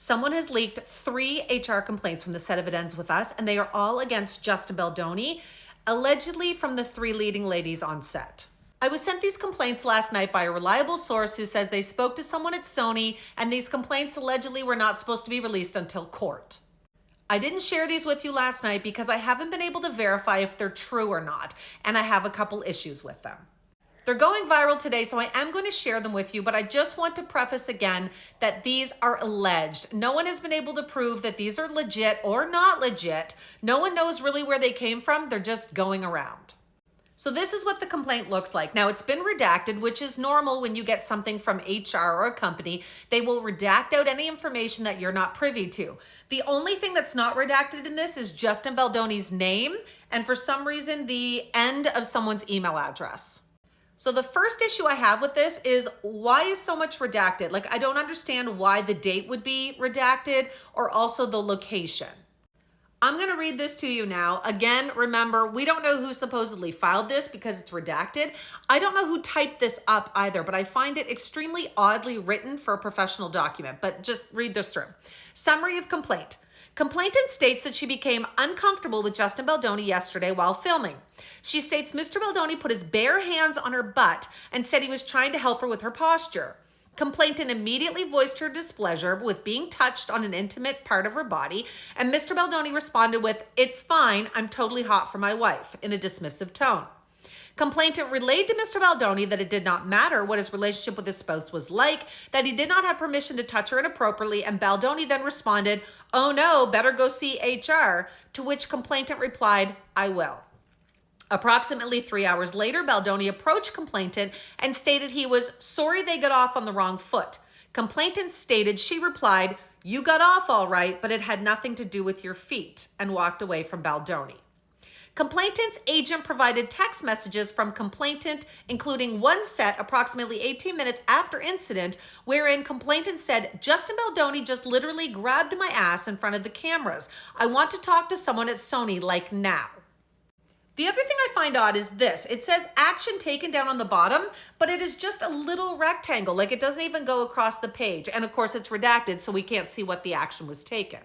Someone has leaked 3 HR complaints from the set of It Ends With Us, and they are all against Justin Baldoni, allegedly from the 3 leading ladies on set. I was sent these complaints last night by a reliable source who says they spoke to someone at Sony, and these complaints allegedly were not supposed to be released until court. I didn't share these with you last night because I haven't been able to verify if they're true or not, and I have a couple issues with them. They're going viral today, so I am going to share them with you, but I just want to preface again that these are alleged. No one has been able to prove that these are legit or not legit. No one knows really where they came from. They're just going around. So this is what the complaint looks like. Now, it's been redacted, which is normal when you get something from HR or a company. They will redact out any information that you're not privy to. The only thing that's not redacted in this is Justin Baldoni's name, and for some reason, the end of someone's email address. So the first issue I have with this is, why is so much redacted? Like, I don't understand why the date would be redacted or also the location. I'm going to read this to you now. Again, remember, we don't know who supposedly filed this because it's redacted. I don't know who typed this up either, but I find it extremely oddly written for a professional document. But just read this through. Summary of complaint. Complainant states that she became uncomfortable with Justin Baldoni yesterday while filming. She states Mr. Baldoni put his bare hands on her butt and said he was trying to help her with her posture. Complainant immediately voiced her displeasure with being touched on an intimate part of her body, and Mr. Baldoni responded with, "It's fine, I'm totally hot for my wife," in a dismissive tone. Complainant relayed to Mr. Baldoni that it did not matter what his relationship with his spouse was like, that he did not have permission to touch her inappropriately, and Baldoni then responded, "Oh no, better go see HR," to which complainant replied, "I will." Approximately 3 hours later, Baldoni approached complainant and stated he was sorry they got off on the wrong foot. Complainant stated she replied, "You got off all right, but it had nothing to do with your feet," and walked away from Baldoni. Complainant's agent provided text messages from complainant, including one set approximately 18 minutes after incident, wherein complainant said, "Justin Baldoni just literally grabbed my ass in front of the cameras. I want to talk to someone at Sony, like now." The other thing I find odd is this. It says action taken down on the bottom, but it is just a little rectangle. Like, it doesn't even go across the page. And of course, it's redacted, so we can't see what the action was taken.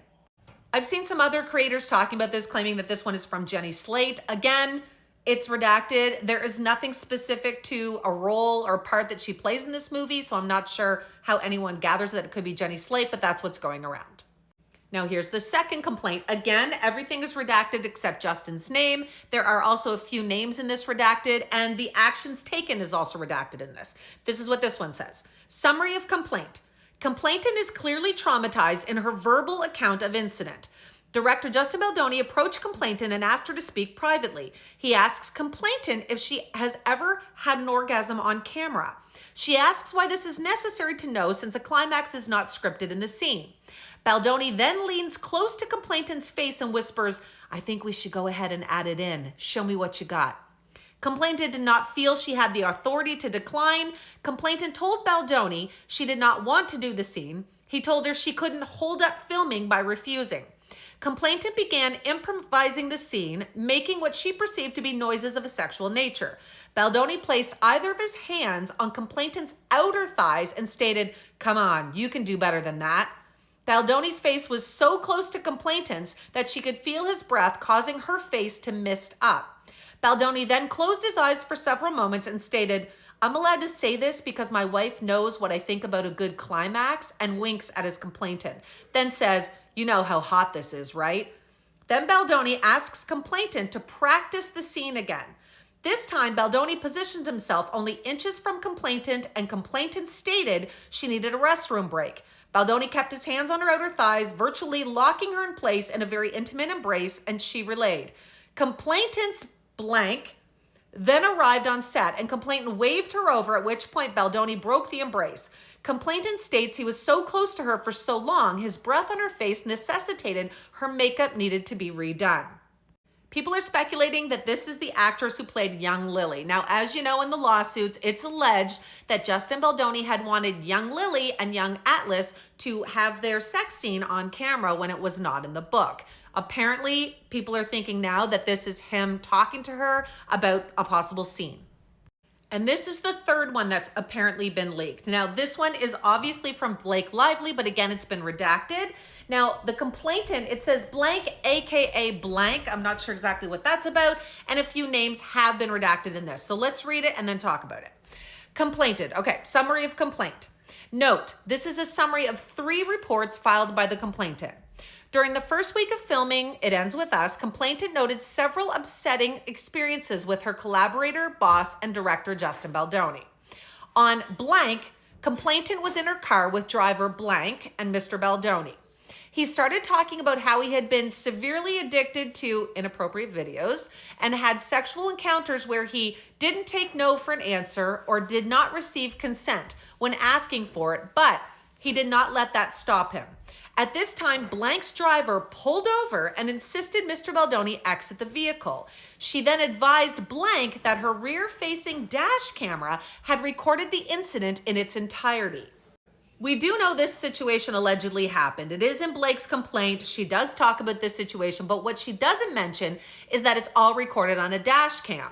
I've seen some other creators talking about this, claiming that this one is from Jenny Slate. Again, it's redacted. There is nothing specific to a role or part that she plays in this movie, so I'm not sure how anyone gathers that it could be Jenny Slate, but that's what's going around. Now here's the second complaint. Again, everything is redacted except Justin's name. There are also a few names in this redacted, and the actions taken is also redacted in this. This is what this one says. Summary of complaint. Complainant is clearly traumatized in her verbal account of incident. Director Justin Baldoni approached complainant and asked her to speak privately. He asks complainant if she has ever had an orgasm on camera. She asks why this is necessary to know since a climax is not scripted in the scene. Baldoni then leans close to complainant's face and whispers, "I think we should go ahead and add it in. Show me what you got." Complainant did not feel she had the authority to decline. Complainant told Baldoni she did not want to do the scene. He told her she couldn't hold up filming by refusing. Complainant began improvising the scene, making what she perceived to be noises of a sexual nature. Baldoni placed either of his hands on complainant's outer thighs and stated, "Come on, you can do better than that." Baldoni's face was so close to complainant's that she could feel his breath, causing her face to mist up. Baldoni then closed his eyes for several moments and stated, "I'm allowed to say this because my wife knows what I think about a good climax," and winks at his complainant. Then says, "You know how hot this is, right?" Then Baldoni asks complainant to practice the scene again. This time, Baldoni positioned himself only inches from complainant, and complainant stated she needed a restroom break. Baldoni kept his hands on her outer thighs, virtually locking her in place in a very intimate embrace, and she relayed. Complainant's blank then arrived on set, and complainant waved her over, at which point Baldoni broke the embrace. Complainant states he was so close to her for so long, his breath on her face necessitated her makeup needed to be redone. People are speculating that this is the actress who played young Lily. Now, as you know, in the lawsuits, it's alleged that Justin Baldoni had wanted young Lily and young Atlas to have their sex scene on camera when it was not in the book. Apparently, people are thinking now that this is him talking to her about a possible scene. And this is the third one that's apparently been leaked. Now, this one is obviously from Blake Lively, but again, it's been redacted. Now, the complainant, it says blank, AKA blank. I'm not sure exactly what that's about. And a few names have been redacted in this. So let's read it and then talk about it. Complainant. Okay, summary of complaint. Note, this is a summary of 3 reports filed by the complainant. During the first week of filming It Ends With Us, complainant noted several upsetting experiences with her collaborator, boss, and director, Justin Baldoni. On blank, complainant was in her car with driver blank and Mr. Baldoni. He started talking about how he had been severely addicted to inappropriate videos and had sexual encounters where he didn't take no for an answer or did not receive consent when asking for it, but he did not let that stop him. At this time, blank's driver pulled over and insisted Mr. Baldoni exit the vehicle. She then advised blank that her rear-facing dash camera had recorded the incident in its entirety. We do know this situation allegedly happened. It is in Blake's complaint. She does talk about this situation, but what she doesn't mention is that it's all recorded on a dash cam.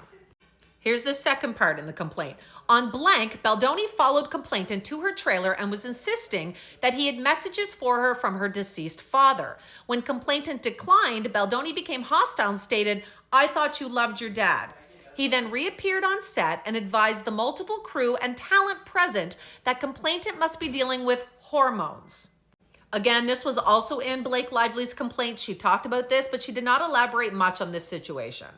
Here's the second part in the complaint. On blank, Baldoni followed complainant to her trailer and was insisting that he had messages for her from her deceased father. When complainant declined, Baldoni became hostile and stated, "I thought you loved your dad." He then reappeared on set and advised the multiple crew and talent present that complainant must be dealing with hormones. Again, this was also in Blake Lively's complaint. She talked about this, but she did not elaborate much on this situation.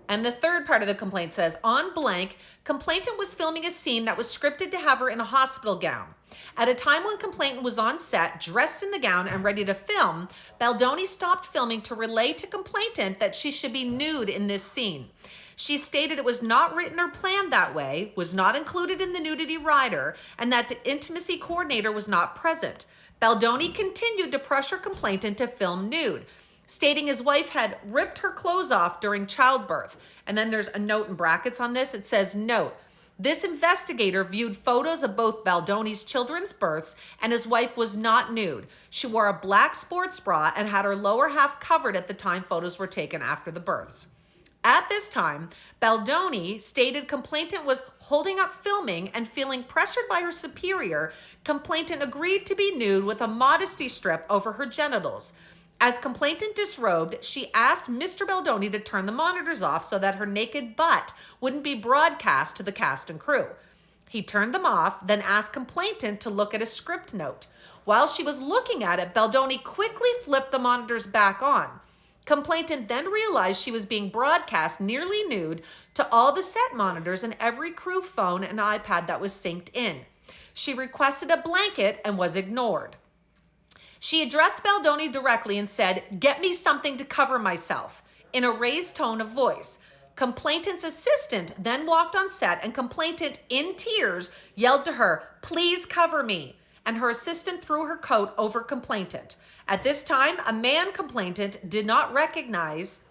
And the third part of the complaint says, on blank, complainant was filming a scene that was scripted to have her in a hospital gown. At a time when complainant was on set, dressed in the gown and ready to film, Baldoni stopped filming to relay to complainant that she should be nude in this scene. She stated it was not written or planned that way, was not included in the nudity rider, and that the intimacy coordinator was not present. Baldoni continued to pressure complainant to film nude, stating his wife had ripped her clothes off during childbirth. And then there's a note in brackets on this. It says, note, this investigator viewed photos of both Baldoni's children's births and his wife was not nude. She wore a black sports bra and had her lower half covered at the time photos were taken after the births. At this time, Baldoni stated complainant was holding up filming and feeling pressured by her superior. Complainant agreed to be nude with a modesty strip over her genitals. As complainant disrobed, she asked Mr. Baldoni to turn the monitors off so that her naked butt wouldn't be broadcast to the cast and crew. He turned them off, then asked complainant to look at a script note. While she was looking at it, Baldoni quickly flipped the monitors back on. Complainant then realized she was being broadcast nearly nude to all the set monitors and every crew phone and iPad that was synced in. She requested a blanket and was ignored. She addressed Baldoni directly and said, "Get me something to cover myself," in a raised tone of voice. Complainant's assistant then walked on set and complainant, in tears, yelled to her, "Please cover me," and her assistant threw her coat over complainant. At this time, a man complainant did not recognize,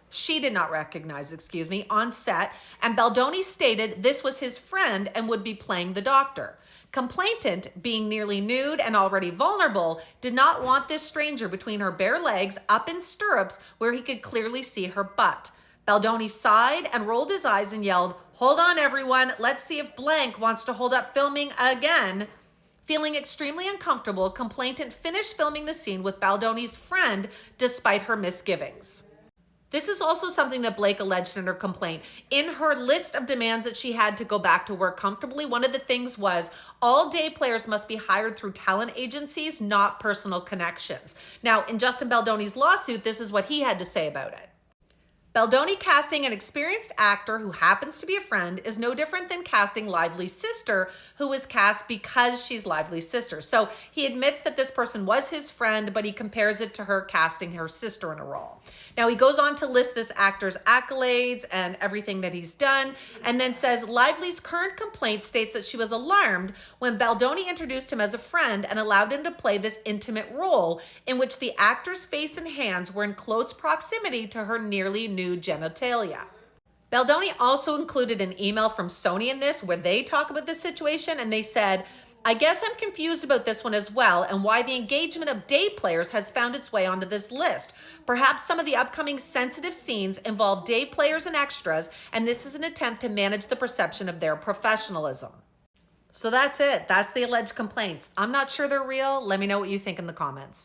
on set, and Baldoni stated this was his friend and would be playing the doctor. Complainant, being nearly nude and already vulnerable, did not want this stranger between her bare legs up in stirrups where he could clearly see her butt. Baldoni sighed and rolled his eyes and yelled, "Hold on, everyone. Let's see if blank wants to hold up filming again." Feeling extremely uncomfortable, complainant finished filming the scene with Baldoni's friend despite her misgivings. This is also something that Blake alleged in her complaint. In her list of demands that she had to go back to work comfortably, one of the things was all day players must be hired through talent agencies, not personal connections. Now, in Justin Baldoni's lawsuit, this is what he had to say about it. Baldoni casting an experienced actor who happens to be a friend is no different than casting Lively's sister, who was cast because she's Lively's sister. So he admits that this person was his friend, but he compares it to her casting her sister in a role. Now he goes on to list this actor's accolades and everything that he's done, and then says Lively's current complaint states that she was alarmed when Baldoni introduced him as a friend and allowed him to play this intimate role in which the actor's face and hands were in close proximity to her nearly nude genitalia. Baldoni also included an email from Sony in this where they talk about this situation, and they said, I guess I'm confused about this one as well and why the engagement of day players has found its way onto this list. Perhaps some of the upcoming sensitive scenes involve day players and extras, and this is an attempt to manage the perception of their professionalism. So that's it. That's the alleged complaints. I'm not sure they're real. Let me know what you think in the comments.